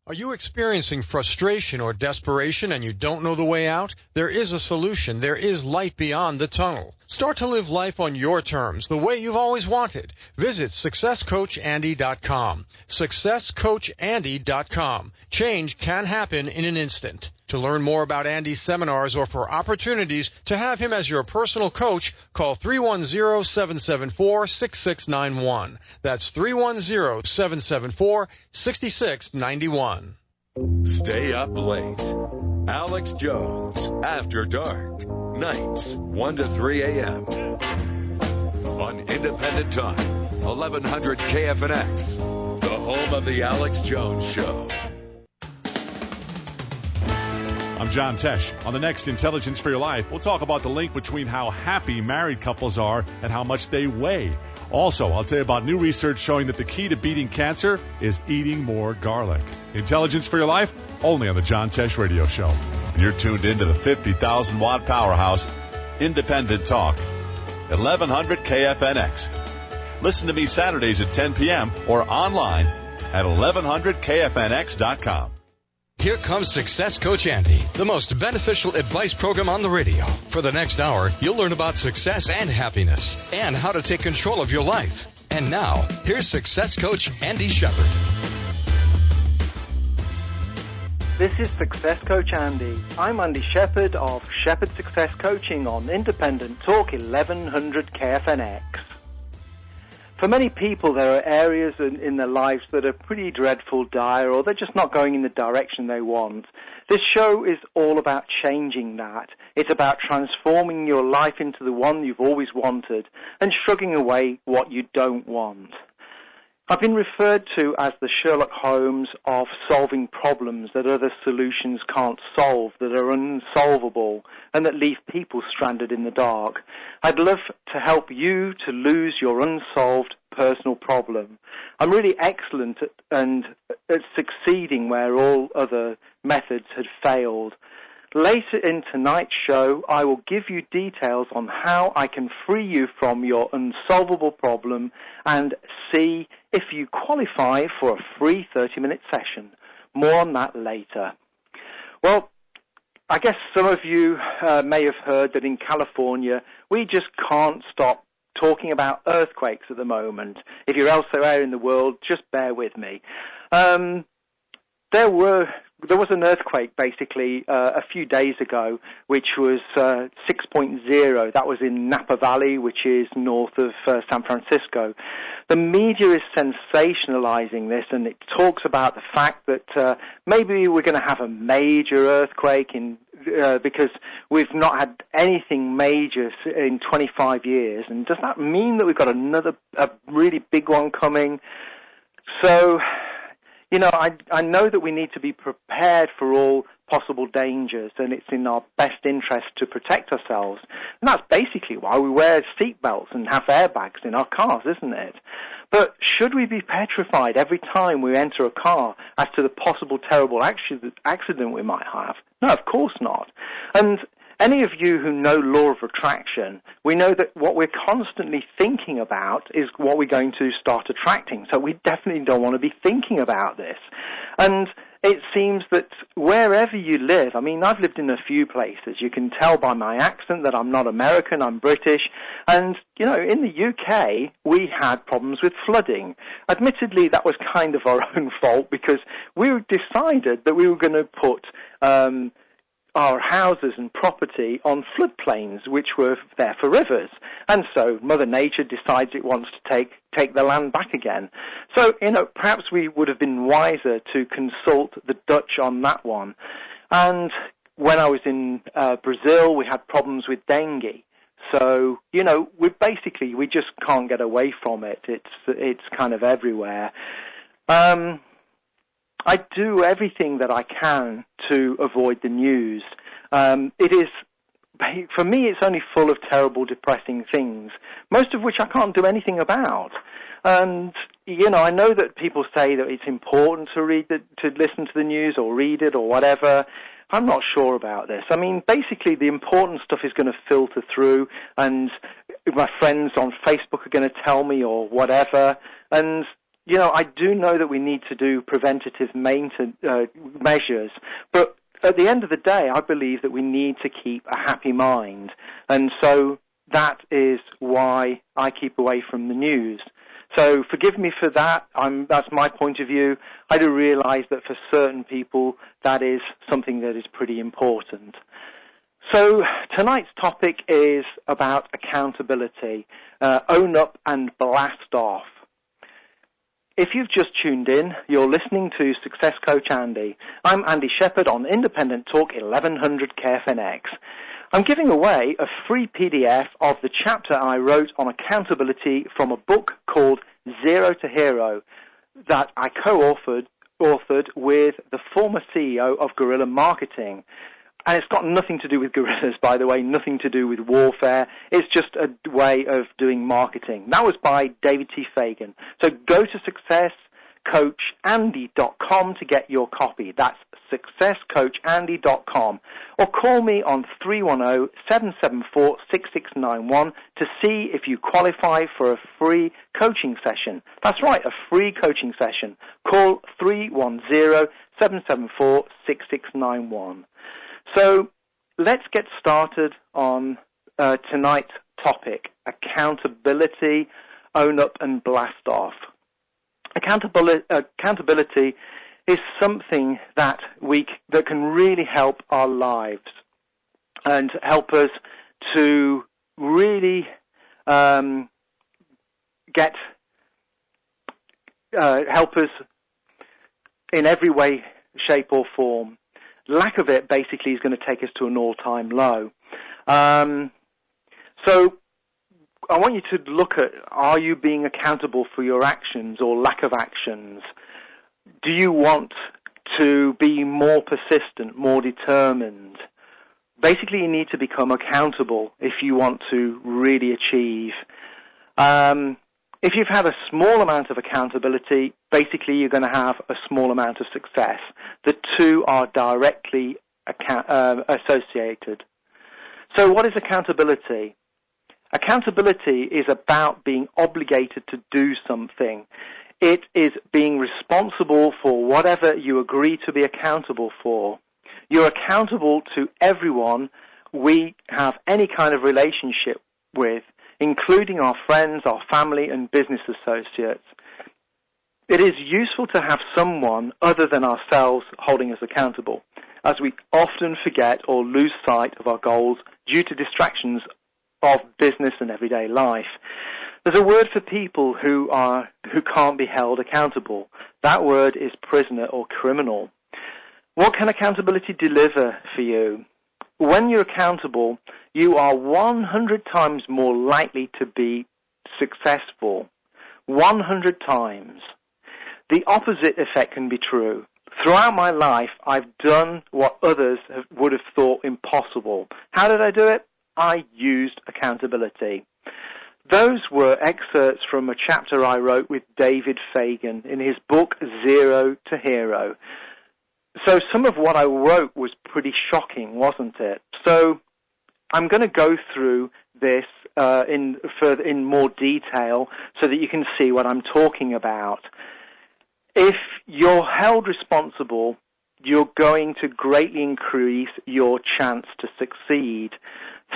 Are you experiencing frustration or desperation and you don't know the way out? There is a solution. There is light beyond the tunnel. Start to live life on your terms, the way you've always wanted. Visit SuccessCoachAndy.com. SuccessCoachAndy.com. Change can happen in an instant. To learn more about Andy's seminars or for opportunities to have him as your personal coach, call 310-774-6691. That's 310-774-6691. Stay up late. Alex Jones, After Dark. Nights, 1 to 3 a.m. on Independent Talk, 1100 KFNX, the home of the Alex Jones Show. I'm John Tesh. On the next Intelligence for Your Life, we'll talk about the link between how happy married couples are and how much they weigh. Also, I'll tell you about new research showing that the key to beating cancer is eating more garlic. Intelligence for Your Life, only on the John Tesh Radio Show. You're tuned into the 50,000-watt powerhouse, Independent Talk, 1100 KFNX. Listen to me Saturdays at 10 p.m. or online at 1100KFNX.com. Here comes Success Coach Andy, the most beneficial advice program on the radio. For the next hour, you'll learn about success and happiness and how to take control of your life. And now, here's Success Coach Andy Shepherd. This is Success Coach Andy. I'm Andy Shepherd of Shepherd Success Coaching on Independent Talk 1100 KFNX. For many people, there are areas in their lives that are pretty dreadful, dire, or they're just not going in the direction they want. This show is all about changing that. It's about transforming your life into the one you've always wanted and shrugging away what you don't want. I've been referred to as the Sherlock Holmes of solving problems that other solutions can't solve, that are unsolvable, and that leave people stranded in the dark. I'd love to help you to lose your unsolved personal problem. I'm really excellent at succeeding where all other methods had failed. Later in tonight's show, I will give you details on how I can free you from your unsolvable problem and see if you qualify for a free 30-minute session. More on that later. Well, I guess some of you may have heard that in California, we just can't stop talking about earthquakes at the moment. If you're elsewhere in the world, just bear with me. There was an earthquake basically a few days ago, which was 6.0. That was in Napa Valley, which is north of San Francisco. The media is sensationalizing this, and it talks about the fact that maybe we're going to have a major earthquake because we've not had anything major in 25 years. And does that mean that we've got a really big one coming? So, you know, I know that we need to be prepared for all possible dangers, and it's in our best interest to protect ourselves. And that's basically why we wear seatbelts and have airbags in our cars, isn't it? But should we be petrified every time we enter a car as to the possible terrible accident we might have? No, of course not. And any of you who know law of attraction, we know that what we're constantly thinking about is what we're going to start attracting. So we definitely don't want to be thinking about this. And it seems that wherever you live, I mean, I've lived in a few places. You can tell by my accent that I'm not American, I'm British. And, you know, in the UK, we had problems with flooding. Admittedly, that was kind of our own fault because we decided that we were going to put our houses and property on floodplains, which were there for rivers. And so Mother Nature decides it wants to take the land back again. So, you know, perhaps we would have been wiser to consult the Dutch on that one. And when I was in Brazil, we had problems with dengue. So, you know, we just can't get away from it. It's kind of everywhere. I do everything that I can to avoid the news. For me, it's only full of terrible, depressing things, most of which I can't do anything about. And, you know, I know that people say that it's important to listen to the news or read it or whatever. I'm not sure about this. I mean, basically, the important stuff is going to filter through, and my friends on Facebook are going to tell me or whatever. And I do know that we need to do preventative measures, but at the end of the day, I believe that we need to keep a happy mind. And so that is why I keep away from the news. So forgive me for that. That's my point of view. I do realize that for certain people, that is something that is pretty important. So tonight's topic is about accountability. Own up and blast off. If you've just tuned in, you're listening to Success Coach Andy. I'm Andy Shepherd on Independent Talk 1100 KFNX. I'm giving away a free PDF of the chapter I wrote on accountability from a book called Zero to Hero that I co-authored with the former CEO of Guerilla Marketing. And it's got nothing to do with guerrillas, by the way, nothing to do with warfare. It's just a way of doing marketing. That was by David T Fagan. So go to successcoachandy.com to get your copy. That's successcoachandy.com. Or call me on 310-774-6691 to see if you qualify for a free coaching session. That's right, a free coaching session. Call 310-774-6691. So let's get started on tonight's topic, accountability, own up and blast off. Accountability is something that can really help our lives and help us to really help us in every way, shape or form. Lack of it basically is going to take us to an all-time low. So I want you to look at, are you being accountable for your actions or lack of actions? Do you want to be more persistent, more determined? Basically, you need to become accountable if you want to really achieve. If you've had a small amount of accountability, basically you're going to have a small amount of success. The two are directly associated. So what is accountability? Accountability is about being obligated to do something. It is being responsible for whatever you agree to be accountable for. You're accountable to everyone we have any kind of relationship with, including our friends, our family, and business associates. It is useful to have someone other than ourselves holding us accountable, as we often forget or lose sight of our goals due to distractions of business and everyday life. There's a word for people who can't be held accountable. That word is prisoner or criminal. What can accountability deliver for you? When you're accountable, you are 100 times more likely to be successful. 100 times. The opposite effect can be true. Throughout my life, I've done what others would have thought impossible. How did I do it? I used accountability. Those were excerpts from a chapter I wrote with David Fagan in his book Zero to Hero. So some of what I wrote was pretty shocking, wasn't it? So I'm going to go through this in more detail so that you can see what I'm talking about. If you're held responsible, you're going to greatly increase your chance to succeed.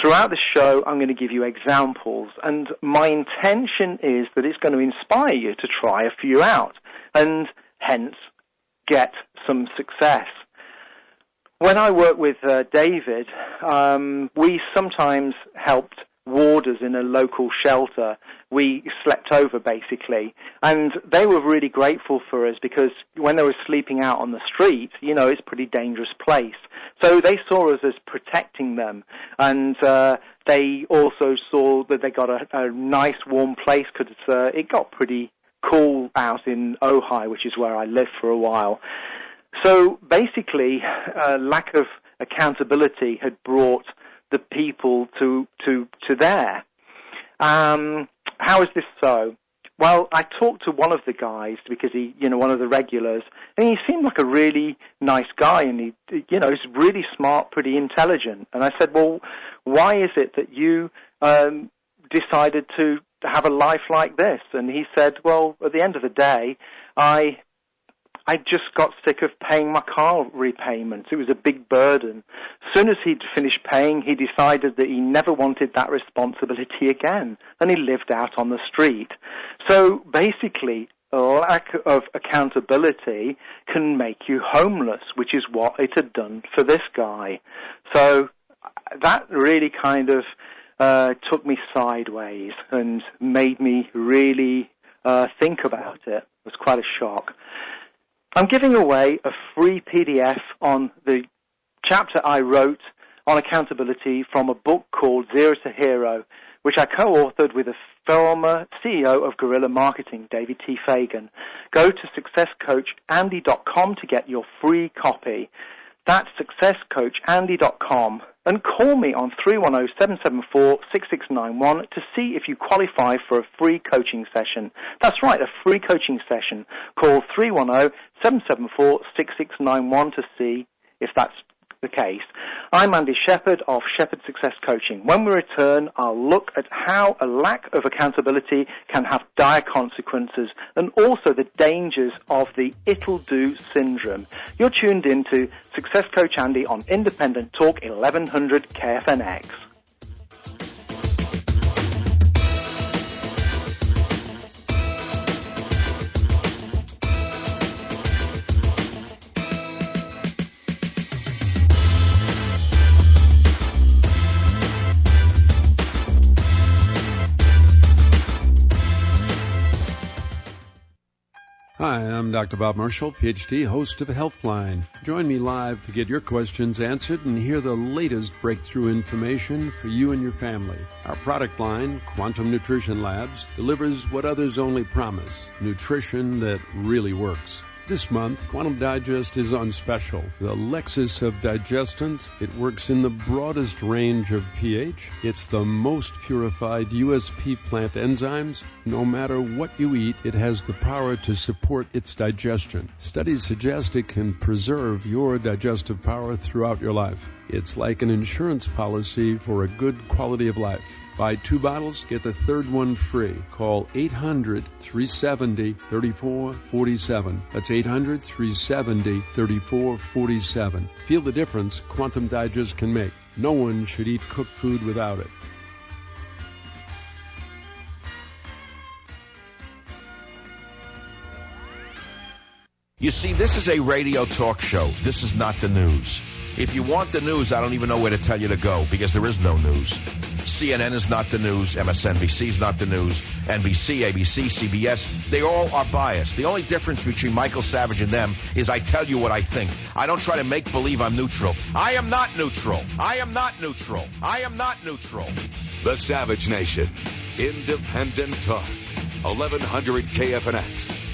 Throughout the show, I'm going to give you examples, and my intention is that it's going to inspire you to try a few out, and hence get some success. When I work with David, we sometimes helped warders in a local shelter. We slept over, basically, and they were really grateful for us because when they were sleeping out on the street, it's a pretty dangerous place. So they saw us as protecting them, and they also saw that they got a nice warm place because it got pretty cool out in Ojai, which is where I lived for a while. So basically, lack of accountability had brought the people to there. How is this so? Well, I talked to one of the guys because he, one of the regulars, and he seemed like a really nice guy, and he's really smart, pretty intelligent. And I said, well, why is it that you decided to have a life like this? And he said, well, at the end of the day, I just got sick of paying my car repayments. It was a big burden. As soon as he'd finished paying, he decided that he never wanted that responsibility again, and he lived out on the street. So basically, a lack of accountability can make you homeless, which is what it had done for this guy. So that really kind of took me sideways and made me really think about it. It was quite a shock. I'm giving away a free PDF on the chapter I wrote on accountability from a book called Zero to Hero, which I co-authored with a former CEO of Guerilla Marketing, David T Fagan. Go to successcoachandy.com to get your free copy. That's successcoachandy.com. And call me on 310-774-6691 to see if you qualify for a free coaching session. That's right, a free coaching session. Call 310-774-6691 to see if that's the case. I'm Andy Shepherd of Shepherd Success Coaching. When we return, I'll look at how a lack of accountability can have dire consequences and also the dangers of the it'll do syndrome. You're tuned into Success Coach Andy on Independent Talk 1100 KFNX. Hi, I'm Dr. Bob Marshall, PhD, host of Healthline. Join me live to get your questions answered and hear the latest breakthrough information for you and your family. Our product line, Quantum Nutrition Labs, delivers what others only promise, nutrition that really works. This month, Quantum Digest is on special. The Lexus of digestants. It works in the broadest range of pH. It's the most purified USP plant enzymes. No matter what you eat, it has the power to support its digestion. Studies suggest it can preserve your digestive power throughout your life. It's like an insurance policy for a good quality of life. Buy 2 bottles, get the third one free. Call 800-370-3447. That's 800-370-3447. Feel the difference Quantum Digest can make. No one should eat cooked food without it. You see, this is a radio talk show. This is not the news. If you want the news, I don't even know where to tell you to go because there is no news. CNN is not the news. MSNBC is not the news. NBC, ABC, CBS, they all are biased. The only difference between Michael Savage and them is I tell you what I think. I don't try to make believe I'm neutral. I am not neutral. I am not neutral. I am not neutral. The Savage Nation. Independent Talk. 1100 KFNX.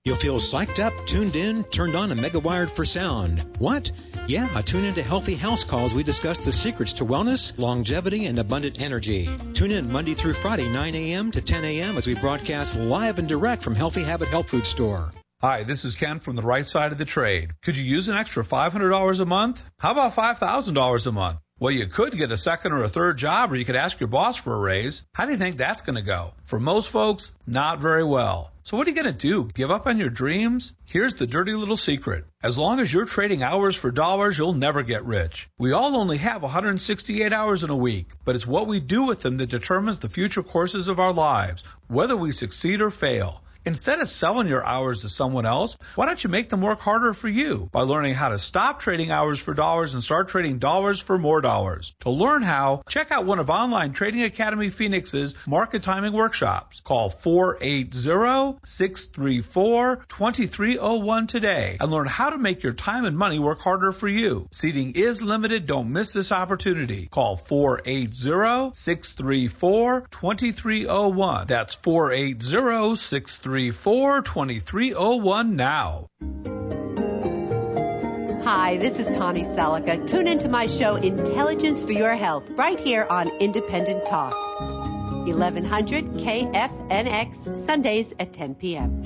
You'll feel psyched up, tuned in, turned on, and mega-wired for sound. What? Yeah, tune in to Healthy House Calls. We discuss the secrets to wellness, longevity, and abundant energy. Tune in Monday through Friday, 9 a.m. to 10 a.m. as we broadcast live and direct from Healthy Habit Health Food Store. Hi, this is Ken from the right side of the trade. Could you use an extra $500 a month? How about $5,000 a month? Well, you could get a second or a third job, or you could ask your boss for a raise. How do you think that's going to go? For most folks, not very well. So what are you going to do? Give up on your dreams? Here's the dirty little secret. As long as you're trading hours for dollars, you'll never get rich. We all only have 168 hours in a week, but it's what we do with them that determines the future courses of our lives, whether we succeed or fail. Instead of selling your hours to someone else, why don't you make them work harder for you by learning how to stop trading hours for dollars and start trading dollars for more dollars? To learn how, check out one of Online Trading Academy Phoenix's market timing workshops. Call 480-634-2301 today and learn how to make your time and money work harder for you. Seating is limited. Don't miss this opportunity. Call 480-634-2301. That's 480-634-2301 now. Hi, this is Connie Salika. Tune into my show Intelligence for Your Health right here on Independent Talk. 1100 KFNX, Sundays at 10 p.m.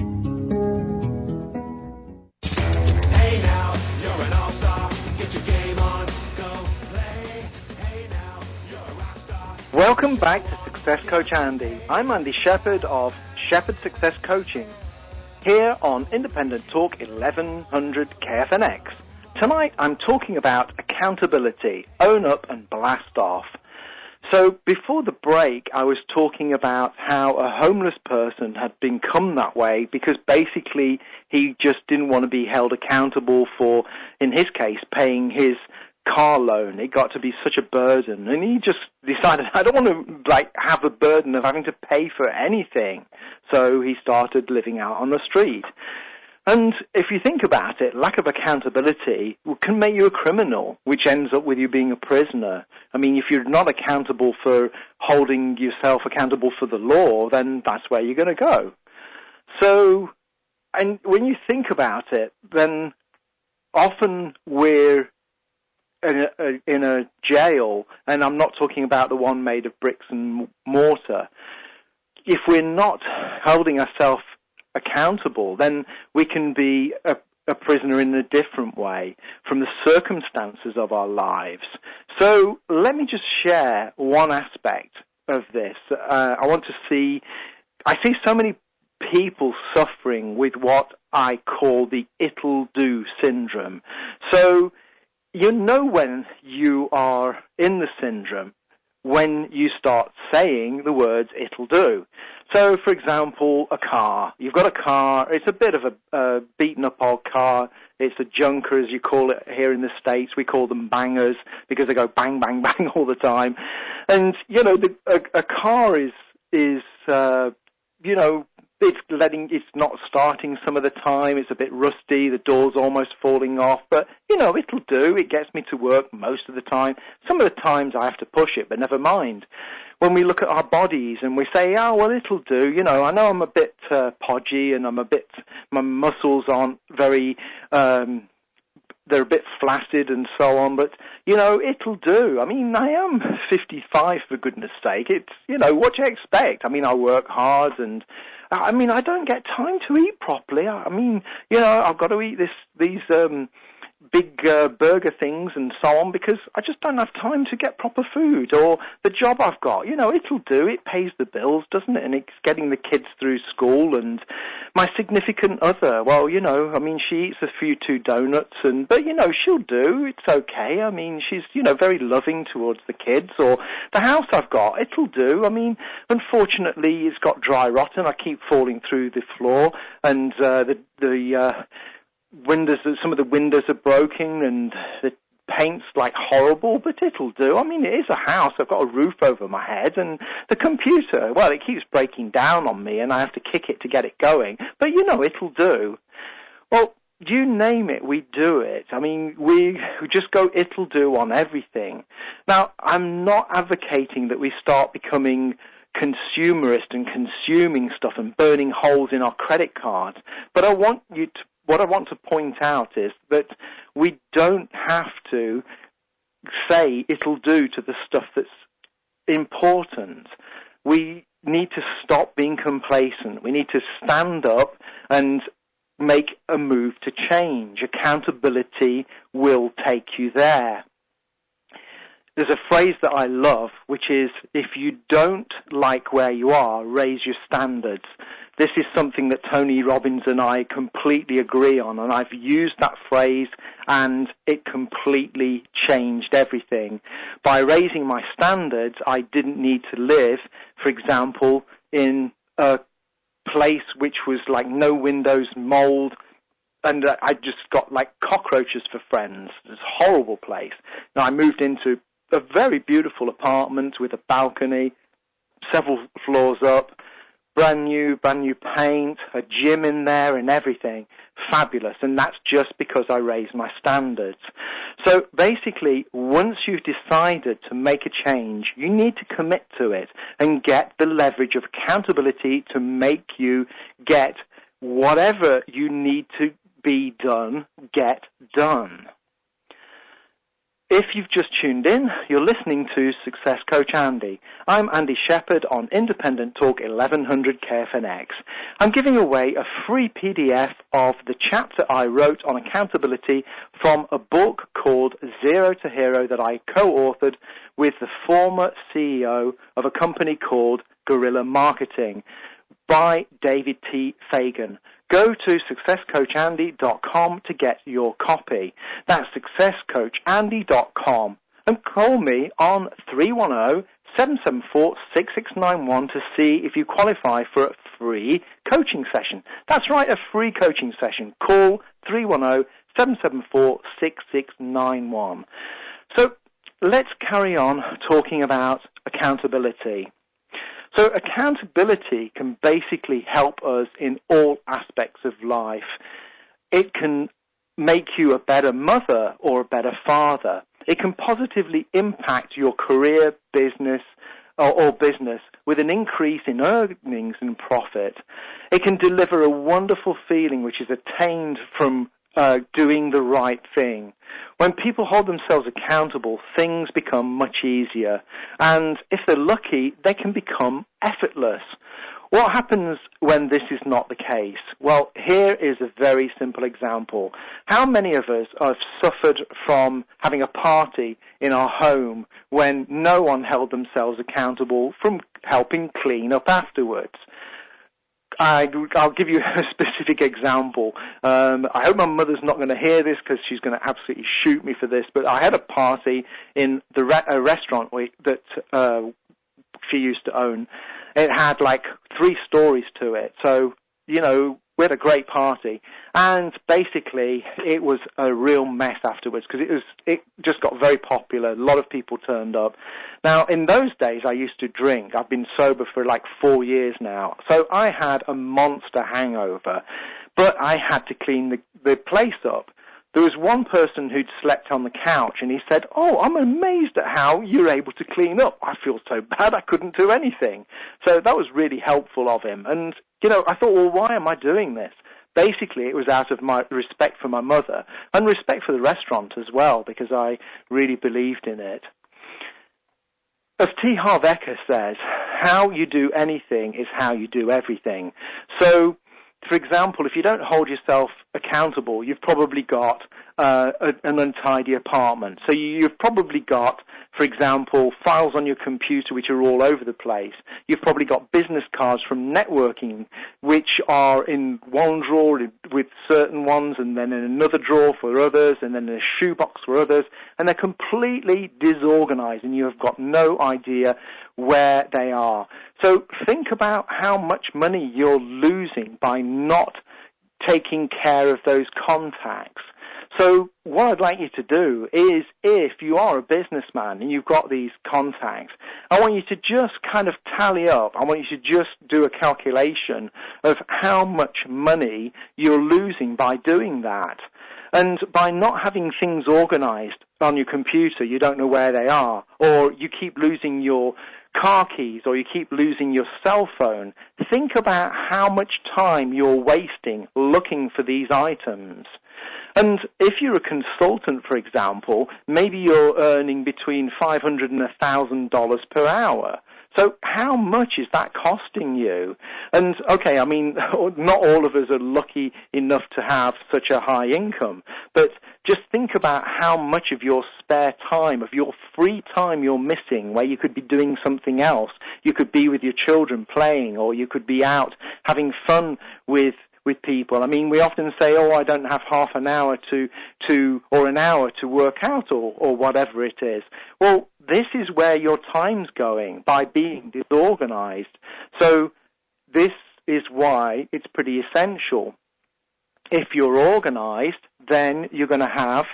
Hey now, you're an all-star. Get your game on, go play. Hey now, you're a rock star. Welcome back to Success Coach Andy. I'm Andy Shepherd of Shepherd Success Coaching, here on Independent Talk 1100 KFNX. Tonight I'm talking about accountability, own up and blast off. So before the break, I was talking about how a homeless person had become that way because basically he just didn't want to be held accountable for, in his case, paying his car loan. It got to be such a burden, and he just decided, I don't want to have the burden of having to pay for anything. So he started living out on the street. And if you think about it, lack of accountability can make you a criminal, which ends up with you being a prisoner. I mean, if you're not accountable for holding yourself accountable for the law, then that's where you're going to go. So, and when you think about it, then often we're in a jail, and I'm not talking about the one made of bricks and mortar. If we're not holding ourselves accountable, then we can be a prisoner in a different way from the circumstances of our lives. So let me just share one aspect of this. I see so many people suffering with what I call the it'll do syndrome. So you know when you are in the syndrome when you start saying the words it'll do. So, for example, a car. You've got a car. It's a bit of a beaten-up old car. It's a junker, as you call it here in the States. We call them bangers because they go bang, bang, bang all the time. And, you know, a car is it's not starting some of the time. It's a bit rusty. The door's almost falling off. But, you know, it'll do. It gets me to work most of the time. Some of the times I have to push it, but never mind. When we look at our bodies and we say, oh, well, it'll do. You know, I know I'm a bit podgy and my muscles aren't very, they're a bit flaccid and so on, but, you know, it'll do. I mean, I am 55, for goodness sake. It's, you know, what do you expect? I mean, I work hard and, I mean, I don't get time to eat properly. I mean, you know, I've got to eat these big burger things and so on because I just don't have time to get proper food. Or the job I've got, you know, it'll do. It pays the bills, doesn't it? And it's getting the kids through school. And my significant other, well, you know, I mean, she eats a few 2 donuts, but, you know, she'll do. It's okay. I mean, she's, you know, very loving towards the kids. Or the house I've got, it'll do. I mean, unfortunately, it's got dry rot and I keep falling through the floor, and the windows, some of the windows are broken and the paint's like horrible, but it'll do. I mean, it is a house. I've got a roof over my head, and the computer, well, it keeps breaking down on me and I have to kick it to get it going, but you know, it'll do. Well, you name it, we do it. I mean, we just go it'll do on everything. Now, I'm not advocating that we start becoming consumerist and consuming stuff and burning holes in our credit cards, but what I want to point out is that we don't have to say it'll do to the stuff that's important. We need to stop being complacent. We need to stand up and make a move to change. Accountability will take you there. There's a phrase that I love, which is, if you don't like where you are, raise your standards. This is something that Tony Robbins and I completely agree on, and I've used that phrase, and it completely changed everything. By raising my standards, I didn't need to live, for example, in a place which was like no windows, mold, and I just got like cockroaches for friends. It's a horrible place. Now, I moved into a very beautiful apartment with a balcony, several floors up, brand new paint, a gym in there and everything. Fabulous. And that's just because I raised my standards. So basically, once you've decided to make a change, you need to commit to it and get the leverage of accountability to make you get whatever you need to be done, get done. If you've just tuned in, you're listening to Success Coach Andy. I'm Andy Shepherd on Independent Talk 1100 KFNX. I'm giving away a free PDF of the chapter I wrote on accountability from a book called Zero to Hero that I co-authored with the former CEO of a company called Guerilla Marketing by David T Fagan. Go to successcoachandy.com to get your copy. That's successcoachandy.com. And call me on 310-774-6691 to see if you qualify for a free coaching session. That's right, a free coaching session. Call 310-774-6691. So let's carry on talking about accountability. So accountability can basically help us in all aspects of life. It can make you a better mother or a better father. It can positively impact your career, business, or business with an increase in earnings and profit. It can deliver a wonderful feeling which is attained from doing the right thing. When people hold themselves accountable, things become much easier. And if they're lucky, they can become effortless. What happens when this is not the case? Well, here is a very simple example. How many of us have suffered from having a party in our home when no one held themselves accountable from helping clean up afterwards? I'll give you a specific example. I hope my mother's not going to hear this because she's going to absolutely shoot me for this, but I had a party in a restaurant that she used to own. It had like 3 stories to it. So, you know, we had a great party. And basically, it was a real mess afterwards because it just got very popular. A lot of people turned up. Now, in those days, I used to drink. I've been sober for like 4 years now. So I had a monster hangover. But I had to clean the place up. There was one person who'd slept on the couch, and he said, "Oh, I'm amazed at how you're able to clean up. I feel so bad I couldn't do anything." So that was really helpful of him. And, you know, I thought, well, why am I doing this? Basically, it was out of my respect for my mother and respect for the restaurant as well, because I really believed in it. As T. Harv Eker says, how you do anything is how you do everything. So, for example, if you don't hold yourself accountable, you've probably got an untidy apartment. So you've probably got, for example, files on your computer which are all over the place. You've probably got business cards from networking which are in one drawer with certain ones and then in another drawer for others and then in a shoebox for others, and they're completely disorganized and you have got no idea where they are. So think about how much money you're losing by not taking care of those contacts. So what I'd like you to do is, if you are a businessman and you've got these contacts, I want you to just kind of tally up. I want you to just do a calculation of how much money you're losing by doing that. And by not having things organized on your computer, you don't know where they are, or you keep losing your car keys, or you keep losing your cell phone. Think about how much time you're wasting looking for these items. And if you're a consultant, for example, maybe you're earning between $500 and $1,000 per hour. So how much is that costing you? And, okay, I mean, not all of us are lucky enough to have such a high income, but just think about how much of your spare time, of your free time you're missing, where you could be doing something else. You could be with your children playing, or you could be out having fun with people. I mean, we often say, oh, I don't have half an hour or an hour to work out or whatever it is. Well, this is where your time's going, by being disorganized. So this is why it's pretty essential. If you're organized, then you're going to have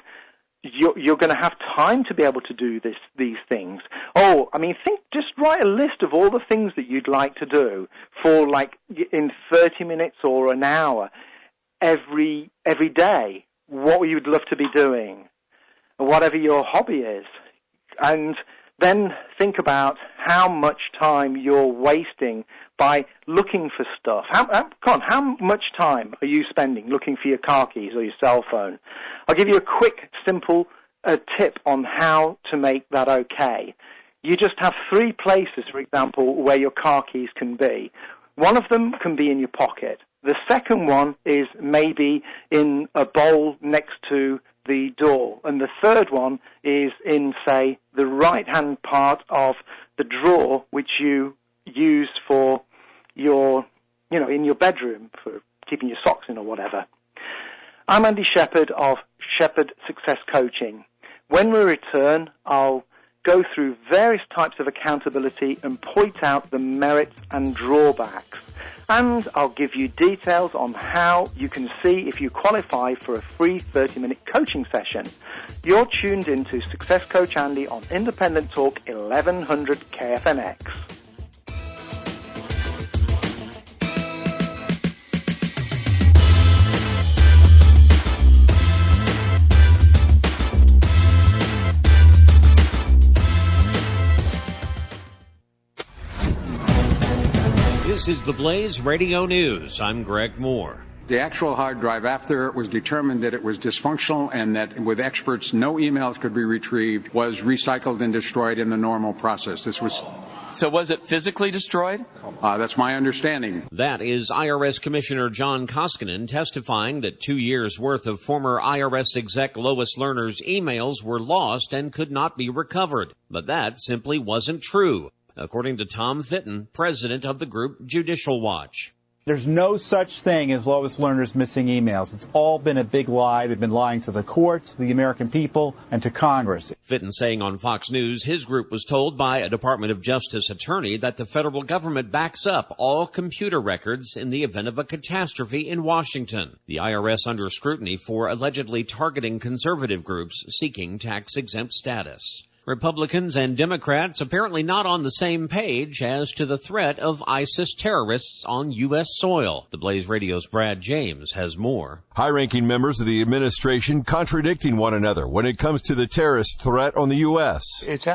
time to be able to do these things. Oh, I mean, just write a list of all the things that you'd like to do for, like, in 30 minutes or an hour every day. What you'd love to be doing, or whatever your hobby is, and then think about how much time you're wasting by looking for stuff. How much time are you spending looking for your car keys or your cell phone? I'll give you a quick, simple a tip on how to make that okay. You just have 3 places, for example, where your car keys can be. One of them can be in your pocket. The second one is maybe in a bowl next to the door. And the third one is in, say, the right-hand part of the drawer, which you use for your, in your bedroom for keeping your socks in or whatever. I'm Andy Shepherd of Shepherd Success Coaching. When we return, I'll go through various types of accountability and point out the merits and drawbacks. And I'll give you details on how you can see if you qualify for a free 30-minute coaching session. You're tuned into Success Coach Andy on Independent Talk 1100 KFNX. This is the Blaze Radio News. I'm Greg Moore. The actual hard drive, after it was determined that it was dysfunctional and that with experts no emails could be retrieved, was recycled and destroyed in the normal process. So was it physically destroyed? That's my understanding. That is IRS Commissioner John Koskinen testifying that 2 years' worth of former IRS exec Lois Lerner's emails were lost and could not be recovered. But that simply wasn't true, according to Tom Fitton, president of the group Judicial Watch. There's no such thing as Lois Lerner's missing emails. It's all been a big lie. They've been lying to the courts, the American people, and to Congress. Fitton saying on Fox News his group was told by a Department of Justice attorney that the federal government backs up all computer records in the event of a catastrophe in Washington. The IRS under scrutiny for allegedly targeting conservative groups seeking tax-exempt status. Republicans and Democrats apparently not on the same page as to the threat of ISIS terrorists on U.S. soil. The Blaze Radio's Brad James has more. High-ranking members of the administration contradicting one another when it comes to the terrorist threat on the U.S. It's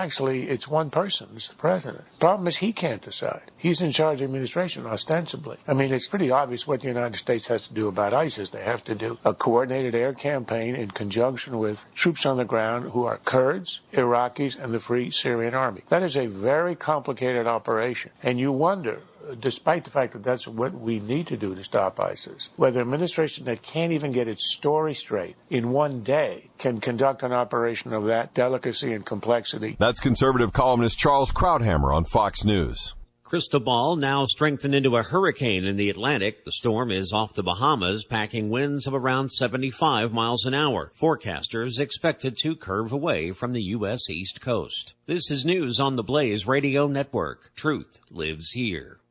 one person. It's the president. The problem is he can't decide. He's in charge of the administration, ostensibly. I mean, it's pretty obvious what the United States has to do about ISIS. They have to do a coordinated air campaign in conjunction with troops on the ground who are Kurds, Iraqis, and the Free Syrian Army. That is a very complicated operation. And you wonder, despite the fact that that's what we need to do to stop ISIS, whether an administration that can't even get its story straight in one day can conduct an operation of that delicacy and complexity. That's conservative columnist Charles Krauthammer on Fox News. Cristobal now strengthened into a hurricane in the Atlantic. The storm is off the Bahamas, packing winds of around 75 miles an hour. Forecasters expect it to curve away from the U.S. East Coast. This is news on the Blaze Radio Network. Truth lives here.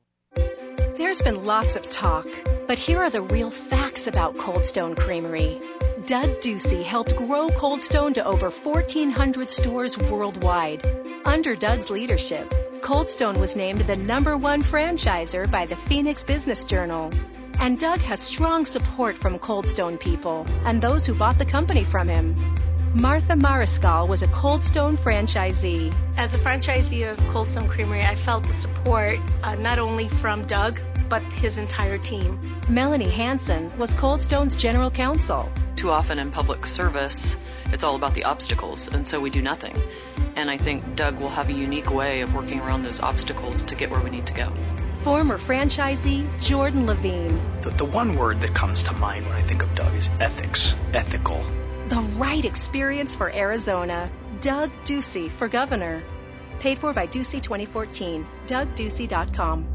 There's been lots of talk, but here are the real facts about Cold Stone Creamery. Doug Ducey helped grow Cold Stone to over 1,400 stores worldwide. Under Doug's leadership, Cold Stone was named the #1 franchisor by the Phoenix Business Journal. And Doug has strong support from Cold Stone people and those who bought the company from him. Martha Mariscal was a Cold Stone franchisee. As a franchisee of Cold Stone Creamery, I felt the support not only from Doug, but his entire team. Melanie Hansen was Cold Stone's general counsel. Too often in public service, it's all about the obstacles, and so we do nothing. And I think Doug will have a unique way of working around those obstacles to get where we need to go. Former franchisee Jordan Levine. The one word that comes to mind when I think of Doug is ethics, ethical. The right experience for Arizona. Doug Ducey for governor. Paid for by Ducey 2014. DougDucey.com.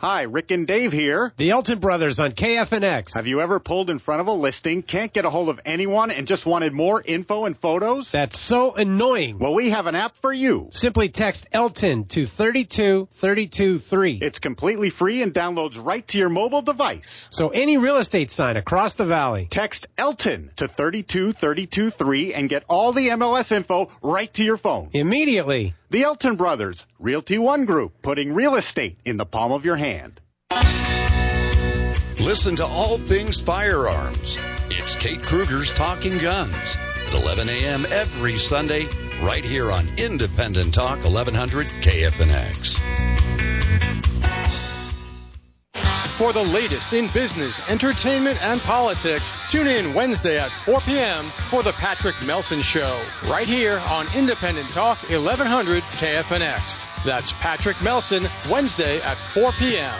Hi, Rick and Dave here. The Elton Brothers on KFNX. Have you ever pulled in front of a listing, can't get a hold of anyone, and just wanted more info and photos? That's so annoying. Well, we have an app for you. Simply text Elton to 32323. It's completely free and downloads right to your mobile device. So any real estate sign across the valley. Text Elton to 32323 and get all the MLS info right to your phone. Immediately. The Elton Brothers, Realty One Group, putting real estate in the palm of your hand. Listen to all things firearms. It's Kate Kruger's Talking Guns at 11 a.m. every Sunday, right here on Independent Talk 1100 KFNX. For the latest in business, entertainment, and politics, tune in Wednesday at 4 p.m. for The Patrick Melson Show, right here on Independent Talk 1100 KFNX. That's Patrick Melson, Wednesday at 4 p.m.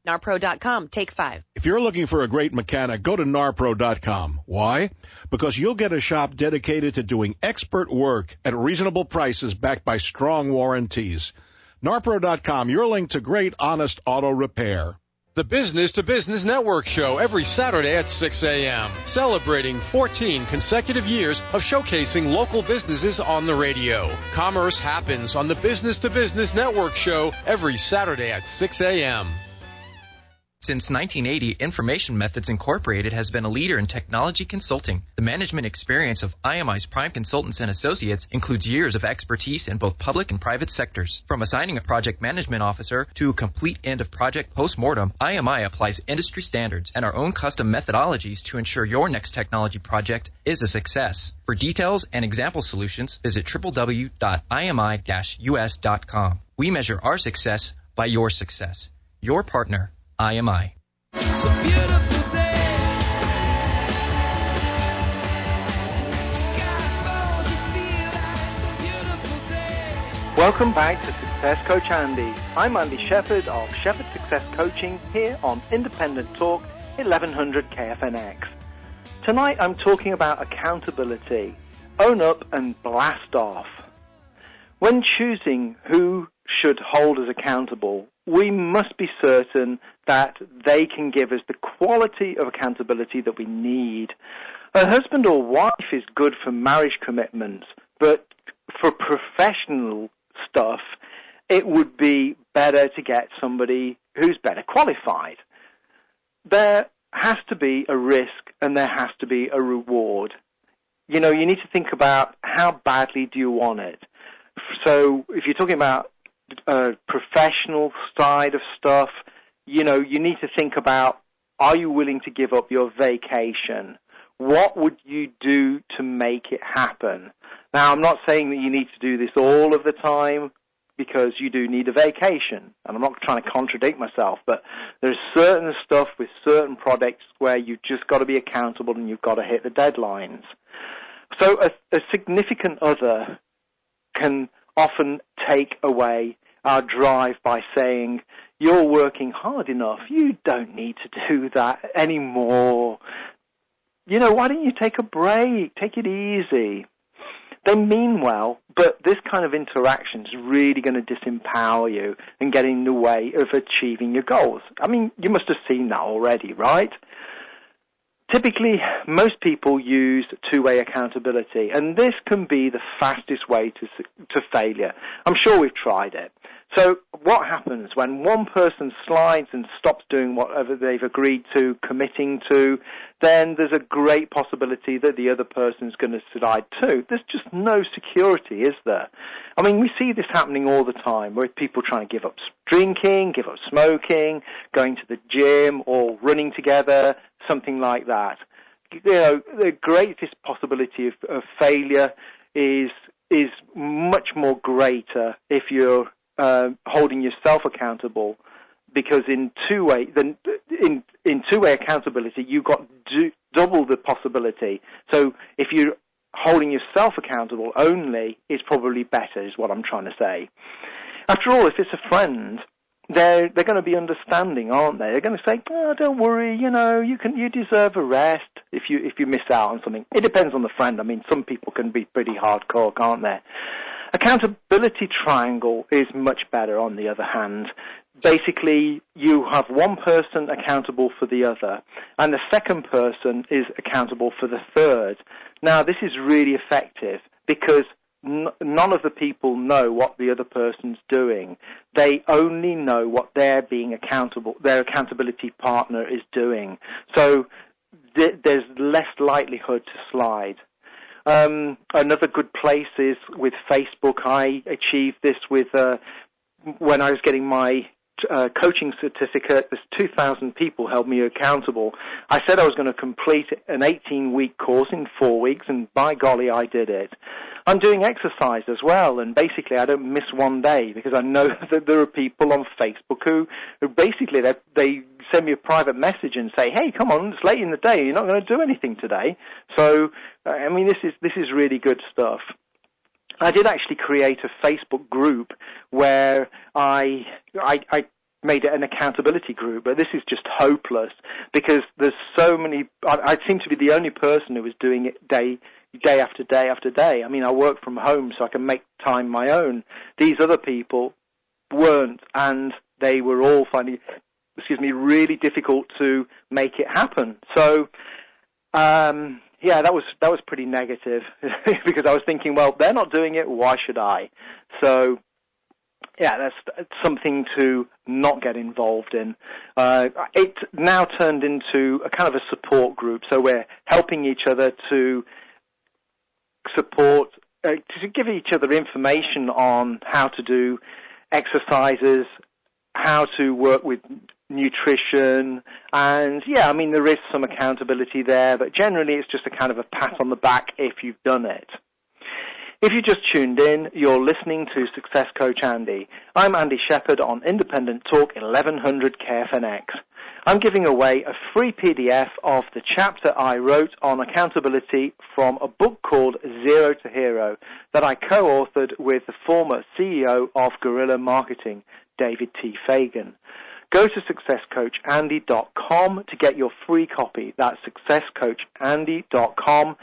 NARPro.com, take 5. If you're looking for a great mechanic, go to NARPro.com. Why? Because you'll get a shop dedicated to doing expert work at reasonable prices backed by strong warranties. NARPro.com, your link to great, honest auto repair. The Business to Business Network Show every Saturday at 6 a.m. Celebrating 14 consecutive years of showcasing local businesses on the radio. Commerce happens on the Business to Business Network Show every Saturday at 6 a.m. Since 1980, Information Methods Incorporated has been a leader in technology consulting. The management experience of IMI's prime consultants and associates includes years of expertise in both public and private sectors. From assigning a project management officer to a complete end-of-project postmortem, IMI applies industry standards and our own custom methodologies to ensure your next technology project is a success. For details and example solutions, visit www.imi-us.com. We measure our success by your success. Your partner, IMI. It's a beautiful day. Welcome back to Success Coach Andy. I'm Andy Shepherd of Shepherd Success Coaching here on Independent Talk 1100 KFNX. Tonight I'm talking about accountability. Own up and blast off. When choosing who should hold us accountable, we must be certain that they can give us the quality of accountability that we need. A husband or wife is good for marriage commitments, but for professional stuff, it would be better to get somebody who's better qualified. There has to be a risk and there has to be a reward. You know, you need to think about how badly do you want it. So if you're talking about professional side of stuff, you know, you need to think about, are you willing to give up your vacation? What would you do to make it happen? Now, I'm not saying that you need to do this all of the time, because you do need a vacation. And I'm not trying to contradict myself, but there's certain stuff with certain products where you've just got to be accountable and you've got to hit the deadlines. So a significant other can often take away our drive by saying, you're working hard enough, you don't need to do that anymore. You know, why don't you take a break? Take it easy. They mean well, but this kind of interaction is really going to disempower you and get in the way of achieving your goals. I mean, you must have seen that already, right? Typically, most people use two-way accountability, and this can be the fastest way to failure. I'm sure we've tried it. So what happens when one person slides and stops doing whatever they've agreed to, committing to, then there's a great possibility that the other person's going to slide too. There's just no security, is there? I mean, we see this happening all the time, where people trying to give up drinking, give up smoking, going to the gym, or running together, something like that. You know, the greatest possibility of failure is much more greater if you're holding yourself accountable, because in two-way accountability, you've got double the possibility. So if you're holding yourself accountable only, it's probably better, is what I'm trying to say. After all, if it's a friend, they're going to be understanding, aren't they? They're going to say, "Oh, don't worry, you know, you deserve a rest if you miss out on something." It depends on the friend. I mean, some people can be pretty hardcore, can't they? Accountability triangle is much better, on the other hand. Basically, you have one person accountable for the other, and the second person is accountable for the third. Now, this is really effective because none of the people know what the other person's doing. They only know what their accountability partner is doing. So there's less likelihood to slide. Another good place is with Facebook. I achieved this with when I was getting my coaching certificate. There's 2,000 people held me accountable. I said I was going to complete an 18-week course in 4 weeks, and by golly, I did it. I'm doing exercise as well, and basically I don't miss one day because I know that there are people on Facebook who basically they send me a private message and say, hey, come on, it's late in the day, you're not going to do anything today. So, I mean, this is really good stuff. I did actually create a Facebook group where I made it an accountability group, but this is just hopeless because there's so many. I seem to be the only person who was doing it day after day after day. I mean, I work from home, so I can make time my own. These other people weren't, and they were all finding, really difficult to make it happen. So, yeah, that was pretty negative because I was thinking, well, they're not doing it, why should I? So, yeah, that's something to not get involved in. It now turned into a kind of a support group, so we're helping each other to support, to give each other information on how to do exercises, how to work with nutrition, and yeah, I mean, there is some accountability there, but generally it's just a kind of a pat on the back if you've done it. If you just tuned in, you're listening to Success Coach Andy. I'm Andy Shepherd on Independent Talk 1100 KFNX. I'm giving away a free PDF of the chapter I wrote on accountability from a book called Zero to Hero that I co-authored with the former CEO of Guerilla Marketing, David T. Fagan. Go to successcoachandy.com to get your free copy. That's successcoachandy.com,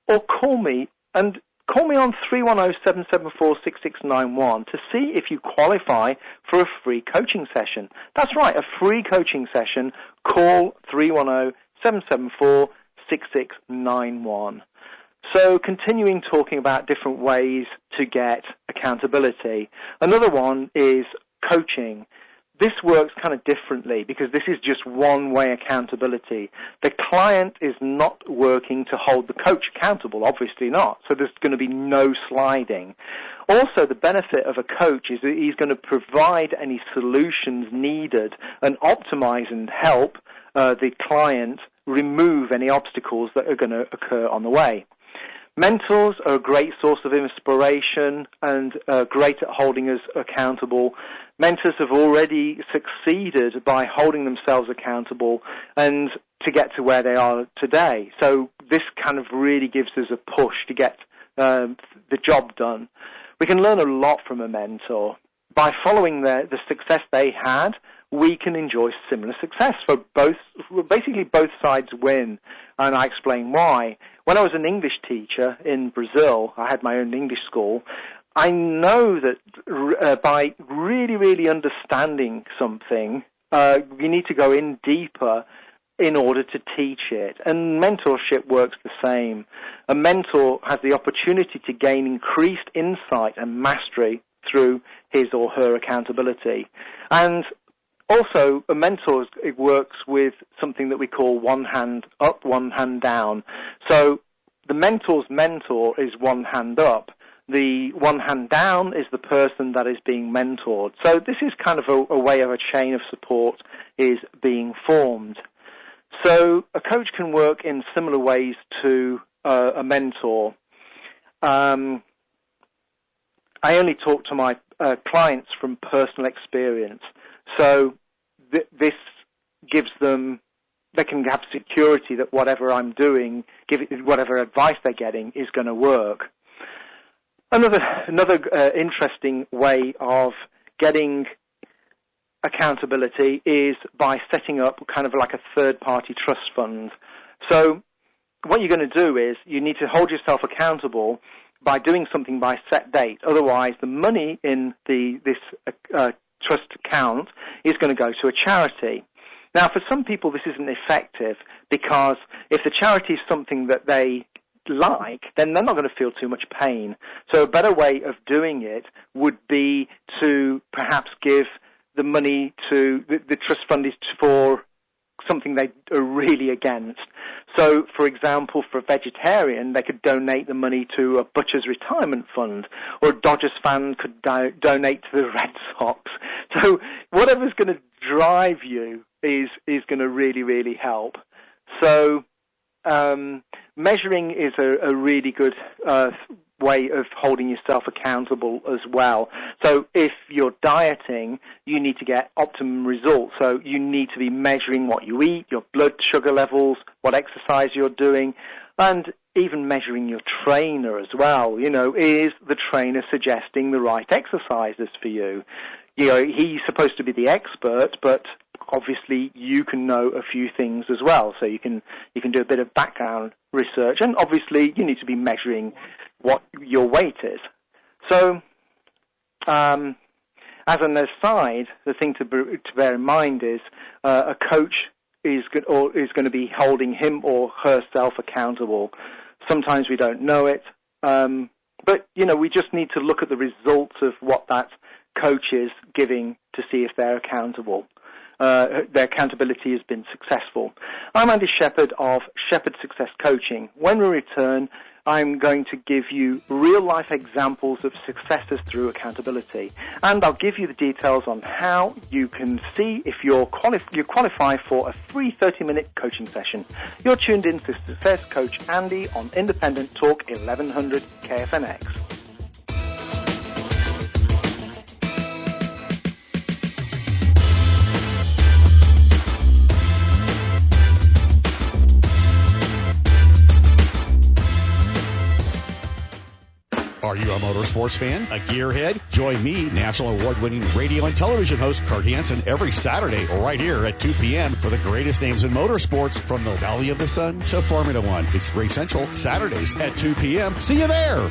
or call me on 310-774-6691 to see if you qualify for a free coaching session. That's right, a free coaching session. Call 310-774-6691. So continuing talking about different ways to get accountability. Another one is coaching. This works kind of differently because this is just one-way accountability. The client is not working to hold the coach accountable, obviously not, so there's going to be no sliding. Also, the benefit of a coach is that he's going to provide any solutions needed and optimize and help the client remove any obstacles that are going to occur on the way. Mentors are a great source of inspiration and great at holding us accountable. Mentors have already succeeded by holding themselves accountable and to get to where they are today. So this kind of really gives us a push to get the job done. We can learn a lot from a mentor. By following the success they had, we can enjoy similar success. For basically both sides win, and I explain why. When I was an English teacher in Brazil, I had my own English school. I know that by really, really understanding something, you need to go in deeper in order to teach it. And mentorship works the same. A mentor has the opportunity to gain increased insight and mastery through his or her accountability. And also, a mentor works with something that we call one hand up, one hand down. So the mentor's mentor is one hand up. The one hand down is the person that is being mentored. So this is kind of a way of a chain of support is being formed. So a coach can work in similar ways to a mentor. I only talk to my clients from personal experience. So this gives them, they can have security that whatever I'm doing, whatever advice they're getting is going to work. Another interesting way of getting accountability is by setting up kind of like a third-party trust fund. So what you're going to do is you need to hold yourself accountable by doing something by set date. Otherwise, the money in this trust account is going to go to a charity. Now, for some people, this isn't effective because if the charity is something that they like, then they're not going to feel too much pain. So a better way of doing it would be to perhaps give the money to the trust fund is for something they are really against. So, for example, for a vegetarian, they could donate the money to a butcher's retirement fund, or a Dodgers fan could donate to the Red Sox. So whatever's going to drive you is going to really, really help. So measuring is a really good way of holding yourself accountable as well. So if you're dieting, you need to get optimum results. So you need to be measuring what you eat, your blood sugar levels, what exercise you're doing, and even measuring your trainer as well. You know, is the trainer suggesting the right exercises for you? You know, he's supposed to be the expert, but obviously you can know a few things as well. So you can do a bit of background research, and obviously you need to be measuring what your weight is. So, as an aside, the thing to bear in mind is a coach is going to be holding him or herself accountable. Sometimes we don't know it, but you know, we just need to look at the results of what that coach is giving to see if they're accountable. Their accountability has been successful. I'm Andy Shepherd of Shepherd Success Coaching. When we return, I'm going to give you real-life examples of successes through accountability, and I'll give you the details on how you can see if you qualify for a free 30-minute coaching session. You're tuned in to Success Coach Andy on Independent Talk 1100 KFNX. Are you a motorsports fan? A gearhead? Join me, national award-winning radio and television host Kurt Hansen, every Saturday right here at 2 p.m. for the greatest names in motorsports, from the Valley of the Sun to Formula One. It's Race Central, Saturdays at 2 p.m. See you there.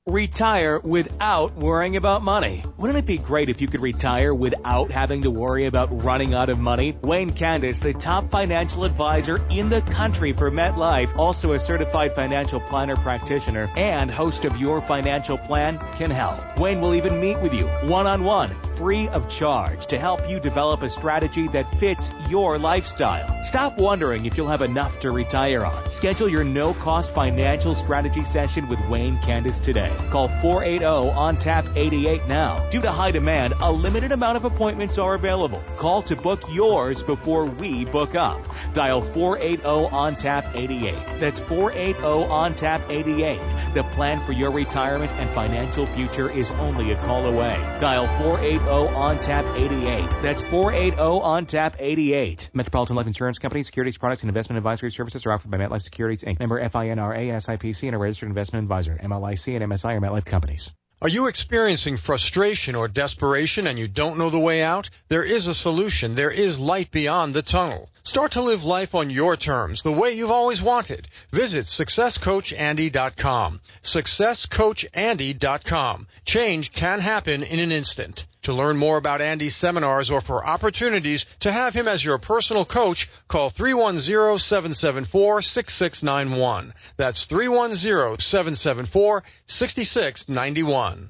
Retire without worrying about money. Wouldn't it be great if you could retire without having to worry about running out of money? Wayne Candace, the top financial advisor in the country for MetLife, also a certified financial planner practitioner and host of Your Financial Plan, can help. Wayne will even meet with you one-on-one, free of charge, to help you develop a strategy that fits your lifestyle. Stop wondering if you'll have enough to retire on. Schedule your no-cost financial strategy session with Wayne Candace today. Call 480-ON-TAP-88 now. Due to high demand, a limited amount of appointments are available. Call to book yours before we book up. Dial 480-ON-TAP-88. That's 480-ON-TAP-88. The plan for your retirement and financial future is only a call away. Dial 480-ON-TAP-88. That's 480-ON-TAP-88. Metropolitan Life Insurance Company, securities products and investment advisory services are offered by MetLife Securities, Inc. Member FINRA, SIPC, and a registered investment advisor. MLIC and MSI are MetLife companies. Are you experiencing frustration or desperation and you don't know the way out? There is a solution. There is light beyond the tunnel. Start to live life on your terms, the way you've always wanted. Visit SuccessCoachAndy.com. SuccessCoachAndy.com. Change can happen in an instant. To learn more about Andy's seminars or for opportunities to have him as your personal coach, call 310-774-6691. That's 310-774-6691.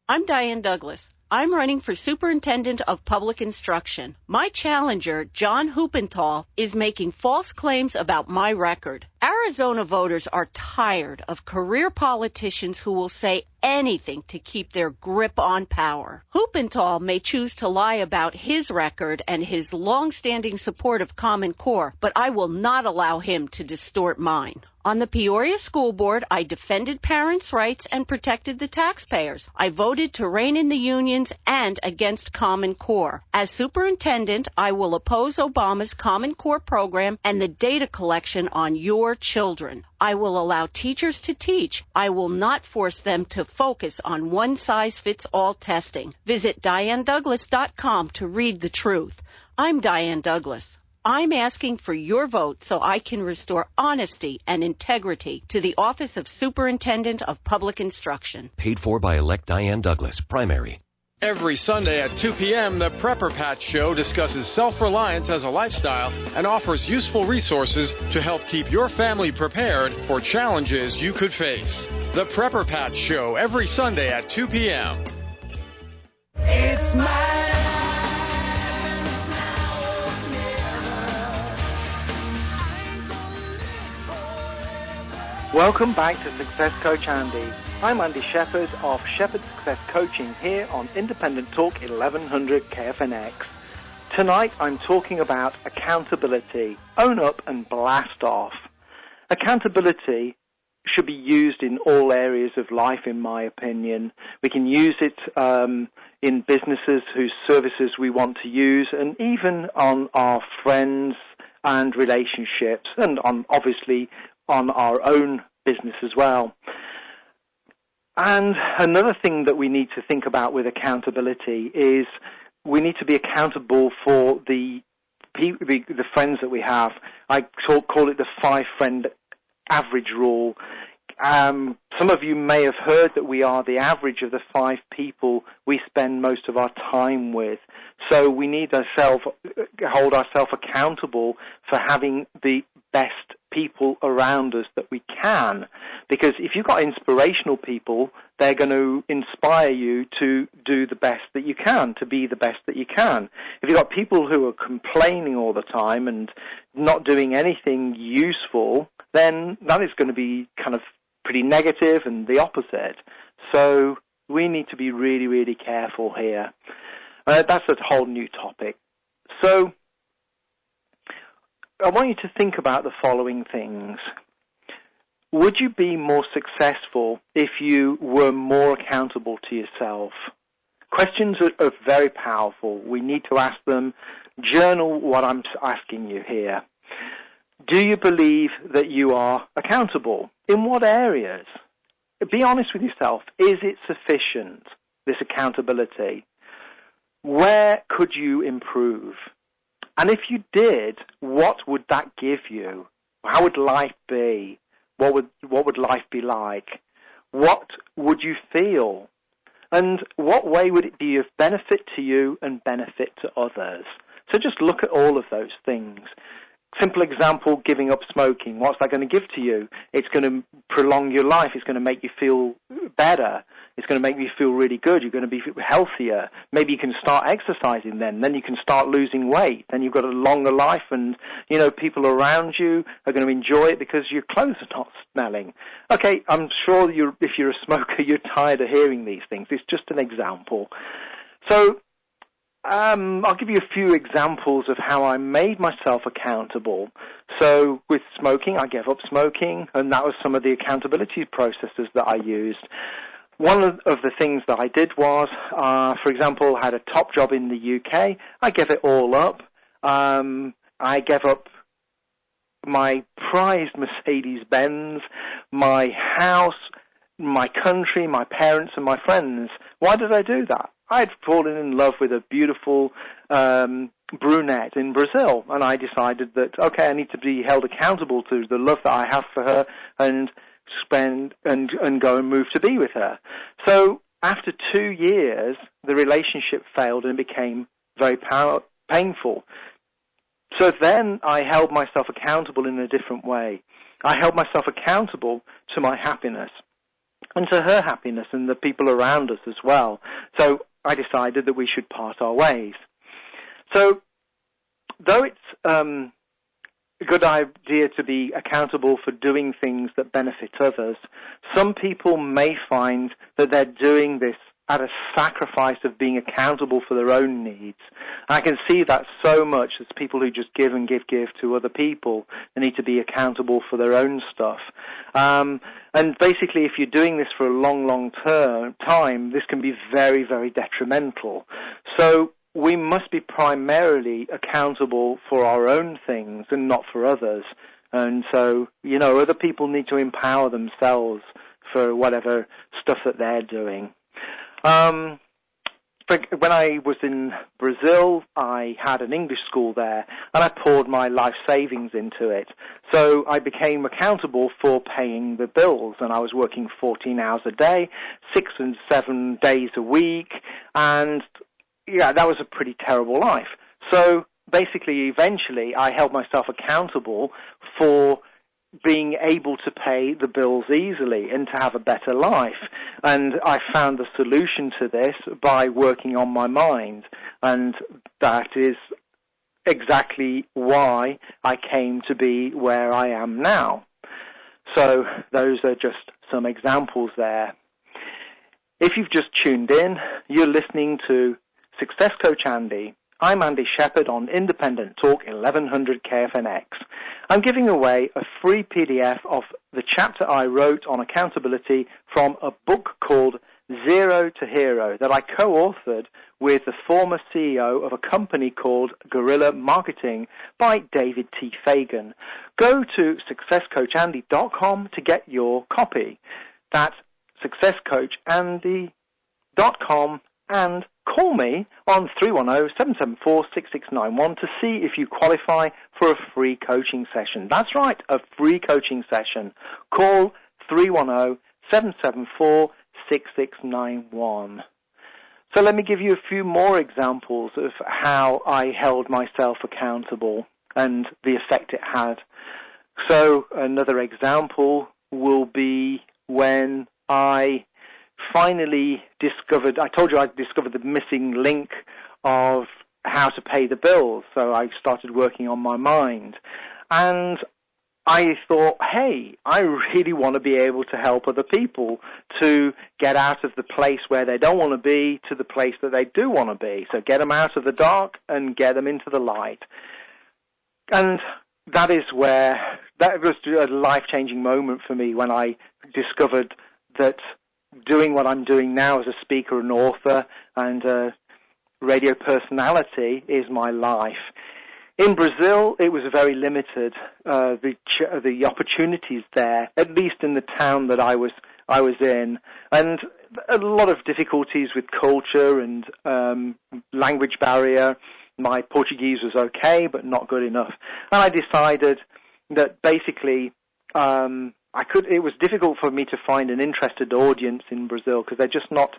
I'm Diane Douglas. I'm running for Superintendent of Public Instruction. My challenger, John Huppenthal, is making false claims about my record. Arizona voters are tired of career politicians who will say anything to keep their grip on power. Huppenthal may choose to lie about his record and his long-standing support of Common Core, but I will not allow him to distort mine. On the Peoria School Board, I defended parents' rights and protected the taxpayers. I voted to rein in the unions and against Common Core. As superintendent, I will oppose Obama's Common Core program and the data collection on your children. I will allow teachers to teach. I will not force them to focus on one-size-fits-all testing. Visit DianeDouglas.com to read the truth. I'm Diane Douglas. I'm asking for your vote so I can restore honesty and integrity to the Office of Superintendent of Public Instruction. Paid for by elect Diane Douglas, primary. Every Sunday at 2 p.m., the Prepper Patch Show discusses self-reliance as a lifestyle and offers useful resources to help keep your family prepared for challenges you could face. The Prepper Patch Show, every Sunday at 2 p.m. It's my Welcome back to Success Coach Andy. I'm Andy Shepherd of Shepherd Success Coaching here on Independent Talk 1100 KFNX. Tonight I'm talking about accountability. Own up and blast off. Accountability should be used in all areas of life, in my opinion. We can use it in businesses whose services we want to use, and even on our friends and relationships, and obviously on our own business as well. And another thing that we need to think about with accountability is we need to be accountable for the friends that we have. I call it the 5-friend average rule. Some of you may have heard that we are the average of the 5 people we spend most of our time with. So we need to hold ourselves accountable for having the best people around us that we can. Because if you've got inspirational people, they're going to inspire you to do the best that you can, to be the best that you can. If you've got people who are complaining all the time and not doing anything useful, then that is going to be kind of pretty negative and the opposite. So we need to be really, really careful here. That's a whole new topic. So I want you to think about the following things. Would you be more successful if you were more accountable to yourself? Questions are very powerful. We need to ask them. Journal what I'm asking you here. Do you believe that you are accountable? In what areas? Be honest with yourself. Is it sufficient, this accountability? Where could you improve? And if you did, what would that give you? How would life be? What would life be like? What would you feel? And what way would it be of benefit to you and benefit to others? So just look at all of those things. Simple example, giving up smoking. What's that going to give to you? It's going to prolong your life. It's going to make you feel better. It's going to make you feel really good. You're going to be healthier. Maybe you can start exercising then. Then you can start losing weight. Then you've got a longer life, and, people around you are going to enjoy it because your clothes are not smelling. Okay, I'm sure if you're a smoker, you're tired of hearing these things. It's just an example. So I'll give you a few examples of how I made myself accountable. So with smoking, I gave up smoking, and that was some of the accountability processes that I used. One of the things that I did was, for example, I had a top job in the UK. I gave it all up. I gave up my prized Mercedes-Benz, my house, my country, my parents, and my friends. Why did I do that? I had fallen in love with a beautiful brunette in Brazil, and I decided that, okay, I need to be held accountable to the love that I have for her and spend and go and move to be with her. So after 2 years, the relationship failed and became very painful. So then I held myself accountable in a different way. I held myself accountable to my happiness and to her happiness and the people around us as well. So I decided that we should part our ways. So though it's a good idea to be accountable for doing things that benefit others, some people may find that they're doing this at a sacrifice of being accountable for their own needs. I can see that so much as people who just give and give to other people. They need to be accountable for their own stuff. And basically, if you're doing this for a long time, this can be very, very detrimental. So we must be primarily accountable for our own things and not for others. And so, other people need to empower themselves for whatever stuff that they're doing. When I was in Brazil, I had an English school there, and I poured my life savings into it. So I became accountable for paying the bills, and I was working 14 hours a day, 6 and 7 days a week, and that was a pretty terrible life. So basically, eventually, I held myself accountable for being able to pay the bills easily and to have a better life. And I found the solution to this by working on my mind. And that is exactly why I came to be where I am now. So those are just some examples there. If you've just tuned in, you're listening to Success Coach Andy. I'm Andy Shepherd on Independent Talk 1100 KFNX. I'm giving away a free PDF of the chapter I wrote on accountability from a book called Zero to Hero that I co-authored with the former CEO of a company called Guerilla Marketing by David T. Fagan. Go to successcoachandy.com to get your copy. That's successcoachandy.com, and call me on 310-774-6691 to see if you qualify for a free coaching session. That's right, a free coaching session. Call 310-774-6691. So let me give you a few more examples of how I held myself accountable and the effect it had. So another example will be when I finally discovered, I told you I discovered the missing link of how to pay the bills, so I started working on my mind. And I thought, hey, I really want to be able to help other people to get out of the place where they don't want to be to the place that they do want to be. So get them out of the dark and get them into the light. And that is where, that was a life-changing moment for me when I discovered that doing what I'm doing now as a speaker and author and a radio personality is my life. In Brazil, it was very limited, the opportunities there, at least in the town that I was in, and a lot of difficulties with culture and language barrier. My Portuguese was okay, but not good enough. And I decided that basically it was difficult for me to find an interested audience in Brazil because they're just not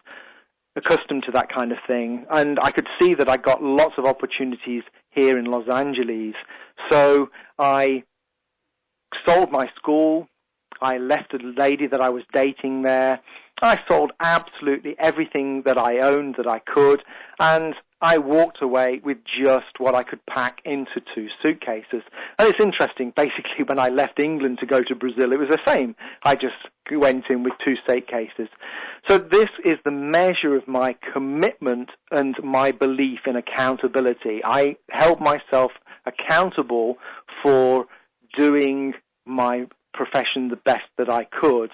accustomed to that kind of thing. And I could see that I got lots of opportunities here in Los Angeles. So I sold my school. I left a lady that I was dating there. I sold absolutely everything that I owned that I could, and I walked away with just what I could pack into 2 suitcases. And it's interesting, basically, when I left England to go to Brazil, it was the same. I just went in with 2 suitcases. So this is the measure of my commitment and my belief in accountability. I held myself accountable for doing my profession the best that I could.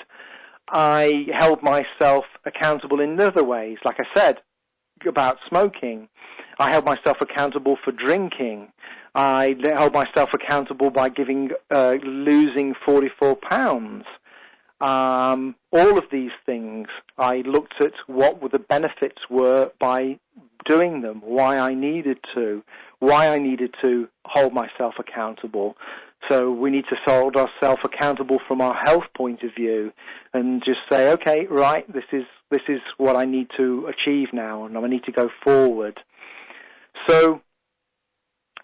I held myself accountable in other ways, like I said, about smoking. I held myself accountable for drinking. I held myself accountable by losing 44 pounds. All of these things, I looked at what the benefits were by doing them, why I needed to hold myself accountable. So we need to hold ourselves accountable from our health point of view and just say, okay, right, this is what I need to achieve now, and I need to go forward. So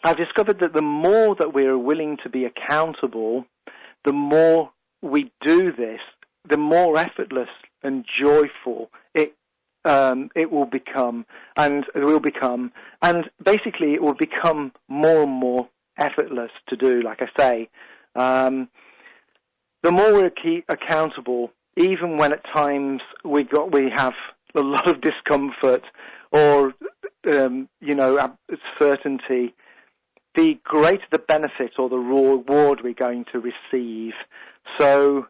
I've discovered that the more that we are willing to be accountable, the more we do this, the more effortless and joyful it will become, and basically it will become more and more effortless to do. Like I say, the more we're accountable, even when at times we have a lot of discomfort or certainty, the greater the benefit or the reward we're going to receive. So,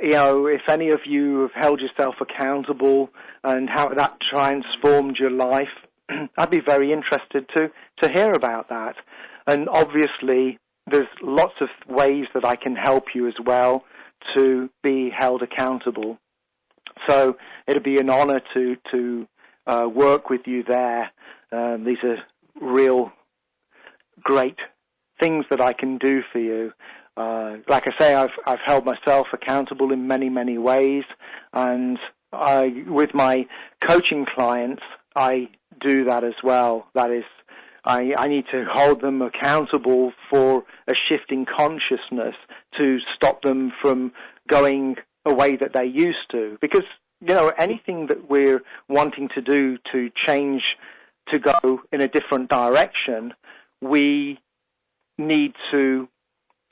if any of you have held yourself accountable and how that transformed your life, I'd be very interested to hear about that. And obviously, there's lots of ways that I can help you as well to be held accountable. So it'll be an honor to work with you there. These are real great things that I can do for you. Like I say, I've held myself accountable in many, many ways, and with my coaching clients, I do that as well. That is, I need to hold them accountable for a shift in consciousness to stop them from going a way that they used to. Because, anything that we're wanting to do to change, to go in a different direction, we need to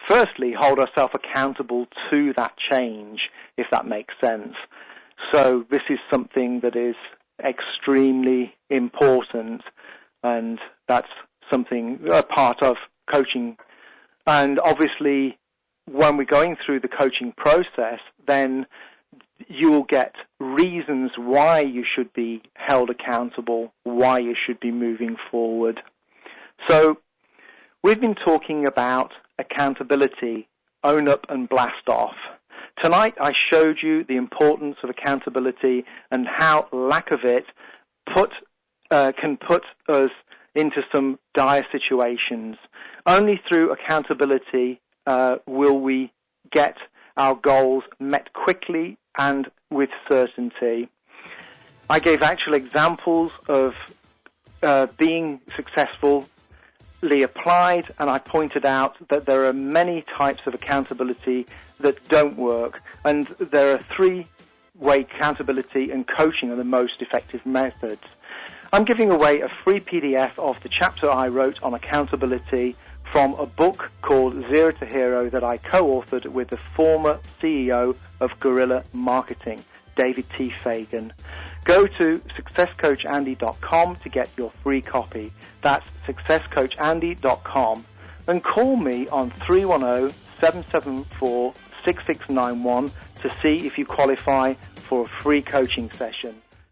firstly, hold ourselves accountable to that change, if that makes sense. So this is something that is extremely important, and that's something, a part of coaching. And obviously, when we're going through the coaching process, then you will get reasons why you should be held accountable, why you should be moving forward. So we've been talking about accountability, own up and blast off. Tonight I showed you the importance of accountability and how lack of it can put us into some dire situations. Only through accountability will we get our goals met quickly and with certainty. I gave actual examples of being successfully applied, and I pointed out that there are many types of accountability that don't work, and there are three-way accountability, and coaching are the most effective methods. I'm giving away a free PDF of the chapter I wrote on accountability from a book called Zero to Hero that I co-authored with the former CEO of Guerilla Marketing, David T Fagan. Go to successcoachandy.com to get your free copy. That's successcoachandy.com. And call me on 310-774-6691 to see if you qualify for a free coaching session.